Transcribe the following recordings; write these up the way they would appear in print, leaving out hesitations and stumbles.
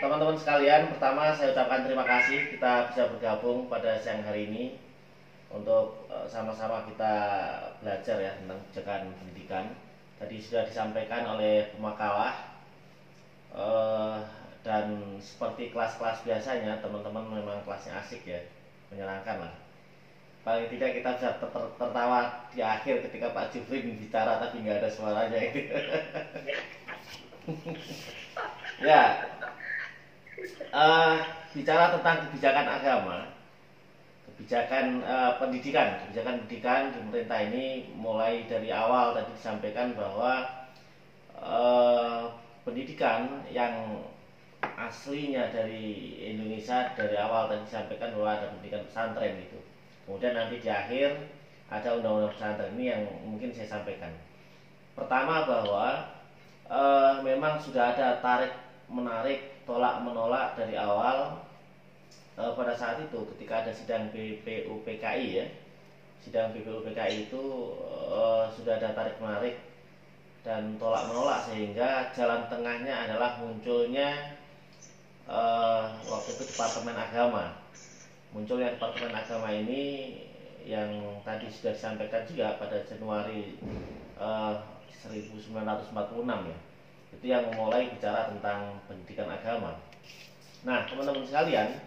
teman-teman sekalian, pertama saya ucapkan terima kasih kita bisa bergabung pada siang hari ini untuk sama-sama kita belajar ya tentang kebijakan pendidikan. Tadi sudah disampaikan oleh pemakalah dan seperti kelas-kelas biasanya teman-teman memang kelasnya asik ya, menyenangkan lah. Paling tidak kita bisa tertawa di akhir ketika Pak Jufrin bicara tapi nggak ada suaranya gitu. Ya, bicara tentang kebijakan agama, kebijakan kebijakan pendidikan di pemerintah ini mulai dari awal tadi disampaikan bahwa pendidikan yang aslinya dari Indonesia dari awal tadi disampaikan bahwa ada pendidikan pesantren gitu. Kemudian nanti di akhir ada undang-undang pesantren ini yang mungkin saya sampaikan. Pertama bahwa memang sudah ada tarik menarik tolak menolak dari awal pada saat itu ketika ada sidang BPUPKI ya. Sidang BPUPKI itu sudah ada tarik menarik dan tolak menolak sehingga jalan tengahnya adalah munculnya waktu itu Departemen Agama. Munculnya Departemen Agama ini yang tadi sudah disampaikan juga pada Januari 1946 ya. Itu yang memulai bicara tentang pendidikan agama. Nah, teman-teman sekalian,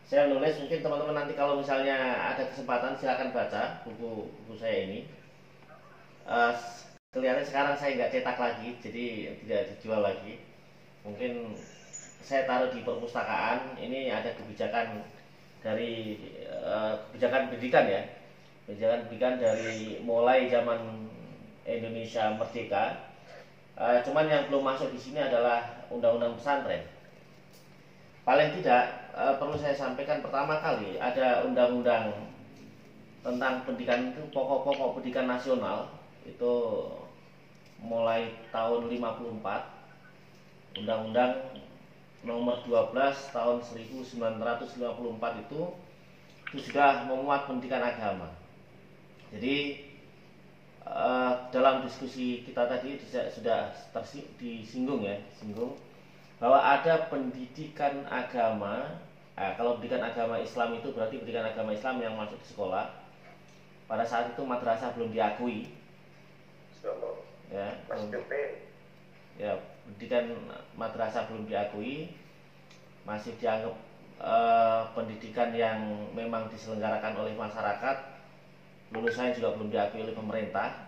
saya nulis mungkin teman-teman nanti kalau misalnya ada kesempatan silakan baca buku saya ini. Kelihatannya sekarang saya nggak cetak lagi, jadi tidak dijual lagi. Mungkin saya taruh di perpustakaan. Ini ada kebijakan dari kebijakan pendidikan ya, kebijakan pendidikan dari mulai zaman Indonesia merdeka. Cuman yang belum masuk di sini adalah undang-undang pesantren. Paling tidak perlu saya sampaikan pertama kali ada undang-undang tentang pendidikan itu pokok-pokok pendidikan nasional itu mulai tahun 54, Undang-Undang nomor 12 tahun 1954 itu sudah memuat pendidikan agama. Jadi dalam diskusi kita tadi sudah disinggung ya, bahwa ada pendidikan agama. Kalau pendidikan agama Islam itu berarti pendidikan agama Islam yang masuk di sekolah. Pada saat itu madrasah belum diakui. Ya, pendidikan madrasah belum diakui, masih dianggap pendidikan yang memang diselenggarakan oleh masyarakat. Lulusannya juga belum diakui oleh pemerintah.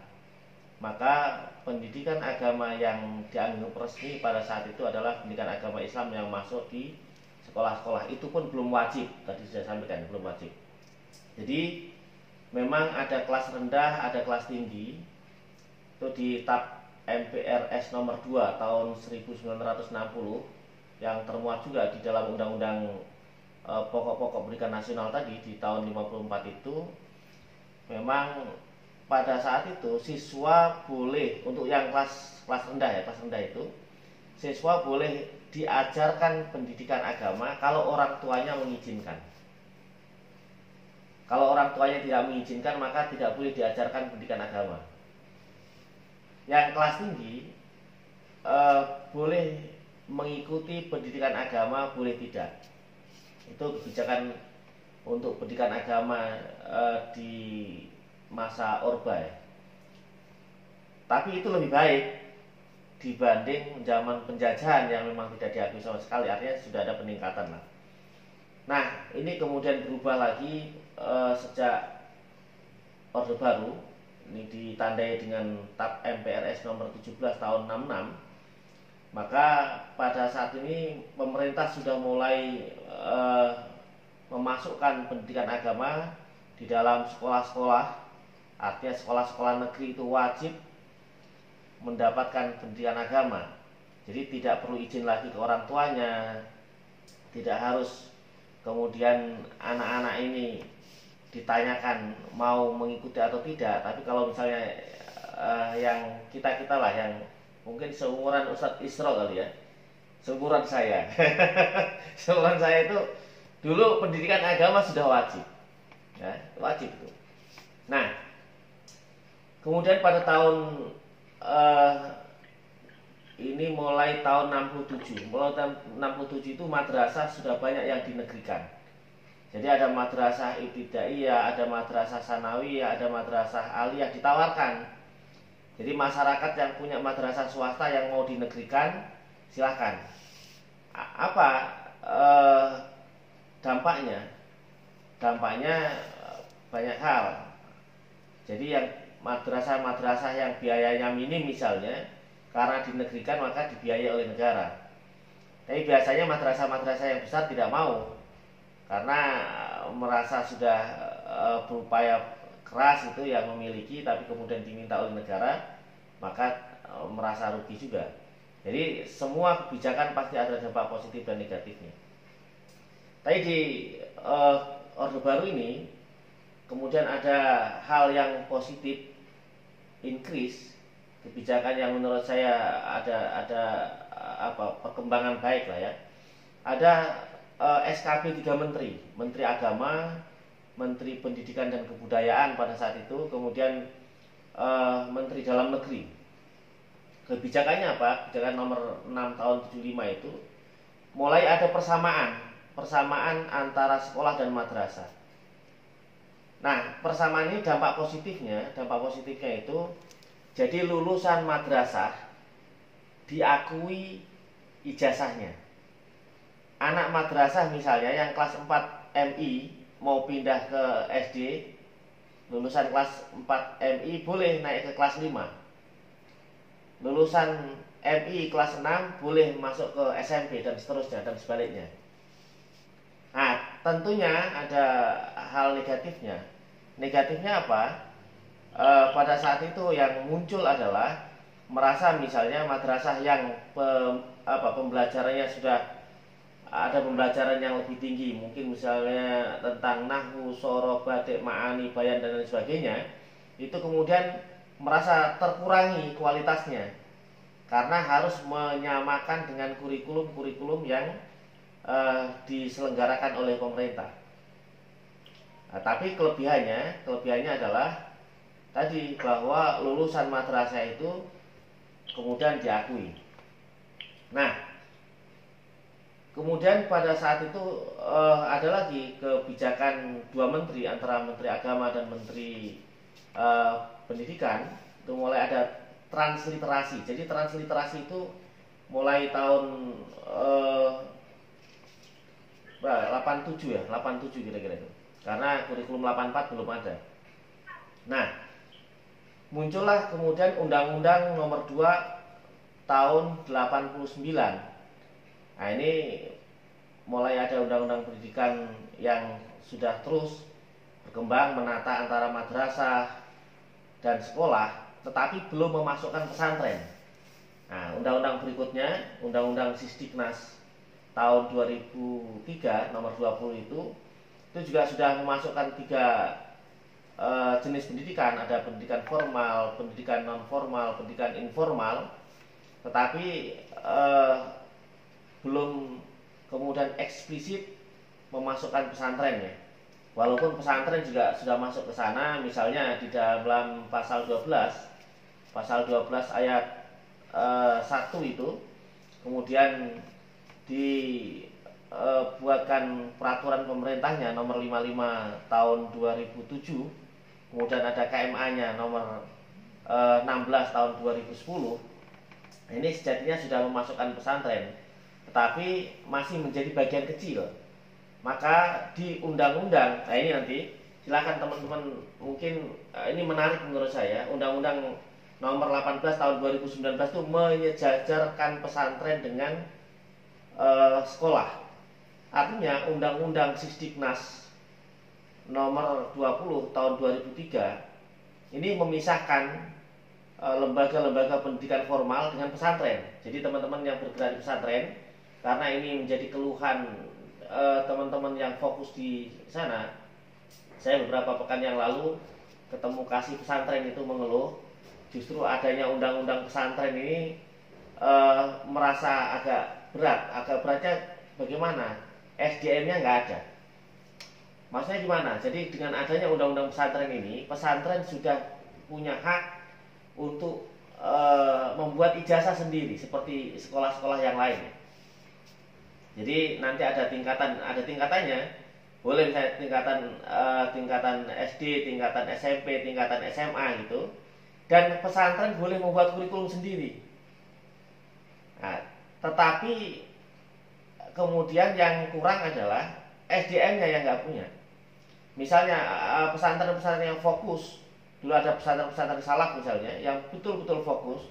Maka pendidikan agama yang dianggap resmi pada saat itu adalah pendidikan agama Islam yang masuk di sekolah-sekolah. Itu pun belum wajib, tadi sudah sampaikan belum wajib. Jadi memang ada kelas rendah, ada kelas tinggi. Itu di TAP MPRS nomor 2 tahun 1960 yang termuat juga di dalam Undang-Undang Pokok-pokok Pendidikan Nasional tadi di tahun 54 itu. Memang pada saat itu siswa boleh, untuk yang kelas rendah ya, kelas rendah itu siswa boleh diajarkan pendidikan agama kalau orang tuanya mengizinkan. Kalau orang tuanya tidak mengizinkan maka tidak boleh diajarkan pendidikan agama. Yang kelas tinggi boleh mengikuti pendidikan agama, boleh tidak. Itu kebijakan untuk pendidikan agama di masa Orba ya. Tapi itu lebih baik dibanding zaman penjajahan yang memang tidak diakui sama sekali. Artinya sudah ada peningkatan lah. Nah, ini kemudian berubah lagi sejak Orde Baru. Ini ditandai dengan TAP MPRS nomor 17 tahun 66. Maka pada saat ini pemerintah sudah mulai memasukkan pendidikan agama di dalam sekolah-sekolah. Artinya sekolah-sekolah negeri itu wajib mendapatkan pendidikan agama. Jadi tidak perlu izin lagi ke orang tuanya. Tidak harus kemudian anak-anak ini ditanyakan mau mengikuti atau tidak. Tapi kalau misalnya yang kita lah yang mungkin seumuran Ustadz Isro kali ya, seumuran saya seumuran saya itu dulu pendidikan agama sudah wajib ya, wajib itu. Nah, kemudian pada tahun ini mulai tahun 67. Mulai tahun 67 itu madrasah sudah banyak yang dinegrikan. Jadi ada madrasah ibtidaiyah, ada madrasah sanawiyah, ada madrasah aliyah ditawarkan. Jadi masyarakat yang punya madrasah swasta yang mau dinegrikan, silahkan. Apa dampaknya? Dampaknya banyak hal. Jadi yang madrasah-madrasah yang biayanya minim misalnya, karena dinegrikan maka dibiayai oleh negara. Tapi biasanya madrasah-madrasah yang besar tidak mau, karena merasa sudah berupaya keras itu yang memiliki, tapi kemudian diminta oleh negara, maka merasa rugi juga. Jadi semua kebijakan pasti ada dampak positif dan negatifnya. Tapi di Orde Baru ini kemudian ada hal yang positif, increase, kebijakan yang menurut saya ada perkembangan baik lah ya. Ada SKB 3 menteri, Menteri Agama, Menteri Pendidikan dan Kebudayaan pada saat itu, kemudian Menteri Dalam Negeri. Kebijakannya apa? Kebijakan nomor 6 tahun 75 itu mulai ada persamaan antara sekolah dan madrasah. Nah, persamaan ini dampak positifnya itu jadi lulusan madrasah diakui ijazahnya. Anak madrasah misalnya yang kelas 4 MI mau pindah ke SD, lulusan kelas 4 MI boleh naik ke kelas 5. Lulusan MI kelas 6 boleh masuk ke SMP dan seterusnya dan sebaliknya. Nah, tentunya ada hal negatifnya. Negatifnya apa? Pada saat itu yang muncul adalah merasa misalnya madrasah yang pembelajarannya sudah ada pembelajaran yang lebih tinggi, mungkin misalnya tentang nahwu, shoroh, badik, ma'ani, bayan dan lain sebagainya, itu kemudian merasa terkurangi kualitasnya karena harus menyamakan dengan kurikulum yang diselenggarakan oleh pemerintah. Nah, tapi kelebihannya adalah tadi bahwa lulusan madrasah itu kemudian diakui. Nah, kemudian pada saat itu ada lagi kebijakan 2 menteri, antara Menteri Agama dan Menteri Pendidikan, itu mulai ada transliterasi. Jadi transliterasi itu mulai tahun 87 ya, 87 kira-kira itu. Karena kurikulum 84 belum ada. Nah, muncullah kemudian Undang-Undang Nomor 2 tahun 89. Nah, ini mulai ada undang-undang pendidikan yang sudah terus berkembang menata antara madrasah dan sekolah, tetapi belum memasukkan pesantren. Nah, undang-undang berikutnya, Undang-undang Sisdiknas tahun 2003 nomor 20 itu juga sudah memasukkan 3 jenis pendidikan. Ada pendidikan formal, pendidikan non formal, pendidikan informal, tetapi belum kemudian eksplisit memasukkan pesantren ya. Walaupun pesantren juga sudah masuk ke sana, misalnya di dalam pasal 12 ayat 1 itu kemudian dibuatkan peraturan pemerintahnya nomor 55 tahun 2007, kemudian ada KMA-nya nomor 16 tahun 2010. Ini sejatinya sudah memasukkan pesantren, tetapi masih menjadi bagian kecil. Maka di undang-undang, nah ini nanti silakan teman-teman, mungkin ini menarik menurut saya, Undang-Undang Nomor 18 tahun 2019 itu menyejajarkan pesantren dengan sekolah. Artinya Undang-Undang Sisdiknas Nomor 20 tahun 2003 ini memisahkan lembaga-lembaga pendidikan formal dengan pesantren. Jadi teman-teman yang bergerak di pesantren, karena ini menjadi keluhan teman-teman yang fokus di sana. Saya beberapa pekan yang lalu ketemu kasih pesantren itu mengeluh, justru adanya undang-undang pesantren ini merasa agak beratnya bagaimana? SDM-nya nggak ada. Maksudnya gimana? Jadi dengan adanya undang-undang pesantren ini, pesantren sudah punya hak untuk membuat ijazah sendiri seperti sekolah-sekolah yang lain. Jadi nanti ada tingkatannya. Boleh misalnya tingkatan SD, tingkatan SMP, tingkatan SMA gitu. Dan pesantren boleh membuat kurikulum sendiri. Nah, tetapi kemudian yang kurang adalah SDM-nya yang nggak punya. Misalnya pesantren-pesantren yang fokus, dulu ada pesantren-pesantren salaf misalnya, yang betul-betul fokus,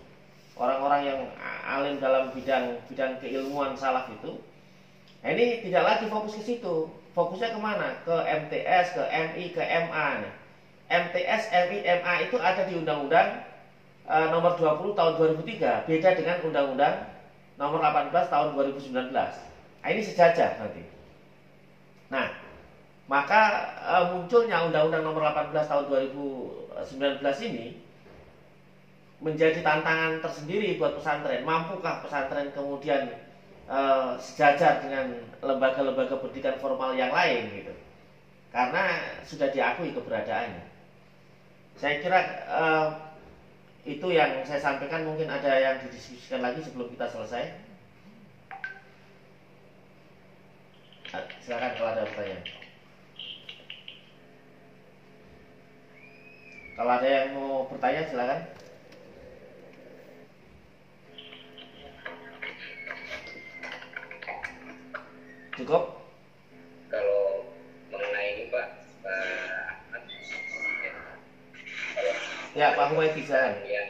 orang-orang yang alim dalam bidang keilmuan salaf itu. Nah, ini tidak lagi fokus ke situ. Fokusnya kemana? Ke MTS, ke MI, ke MA. Nah, MTS, MI, MA itu ada di Undang-Undang nomor 20 tahun 2003. Beda dengan Undang-Undang nomor 18 tahun 2019. Nah, ini sejajar nanti. Nah, maka munculnya Undang-Undang nomor 18 tahun 2019 ini menjadi tantangan tersendiri buat pesantren. Mampukah pesantren kemudian sejajar dengan lembaga-lembaga pendidikan formal yang lain gitu? Karena sudah diakui keberadaannya. Saya kira itu yang saya sampaikan. Mungkin ada yang didiskusikan lagi sebelum kita selesai. Silakan kalau ada pertanyaan. Kalau ada yang mau bertanya silakan. Cukup? Kalau mengenai ini Pak, Ya Pak Humaydi silakan. Yang